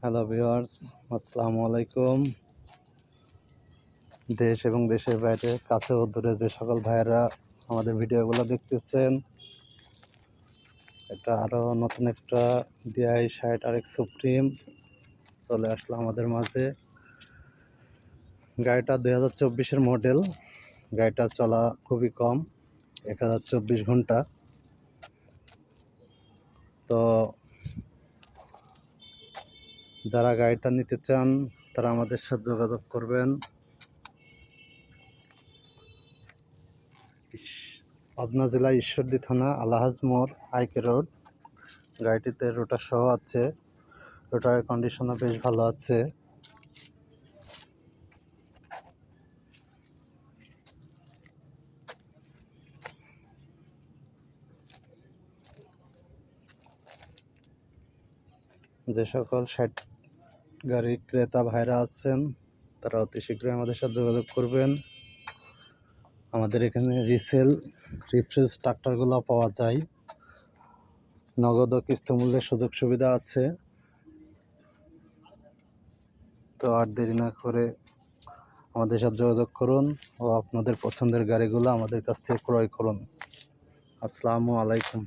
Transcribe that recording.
Hello viewers, আসসালামু আলাইকুম। দেশ এবং দেশের বাইরে কাছে ও দূরে যে সকল ভাইয়েরা আমাদের ভিডিওগুলো দেখতেছেন, এটা আরও নতুন একটা DI 60 RX সুপ্রিম চলে আসলো আমাদের মাঝে। গাড়িটা 2024-এর মডেল। গাড়িটা চলা খুবই কম, 1024 ঘন্টা। তো যারা গাড়িটা নিতে চান তারা আমাদের সাথে যোগাযোগ করবেন। পাবনা জেলা ঈশ্বরদী থানা আলহাজ মোড় আইকে রোড। গাড়িটিতে রোটার সহ আছে, রোটারের কন্ডিশনও বেশ ভালো আছে। যে সকল 60 গাড়ি ক্রেতা ভাইরা আছেন তারা অতি শীঘ্রই আমাদের সাথে যোগাযোগ করবেন। আমাদের এখানে রিফ্রেশ ট্রাক্টরগুলো পাওয়া যায়, নগদ ও কিস্তি মূল্যের সুযোগ সুবিধা আছে। তো আর দেরি না করে আমাদের সাথে যোগাযোগ করুন ও আপনাদের পছন্দের গাড়িগুলো আমাদের কাছ থেকে ক্রয় করুন। আসসালামু আলাইকুম।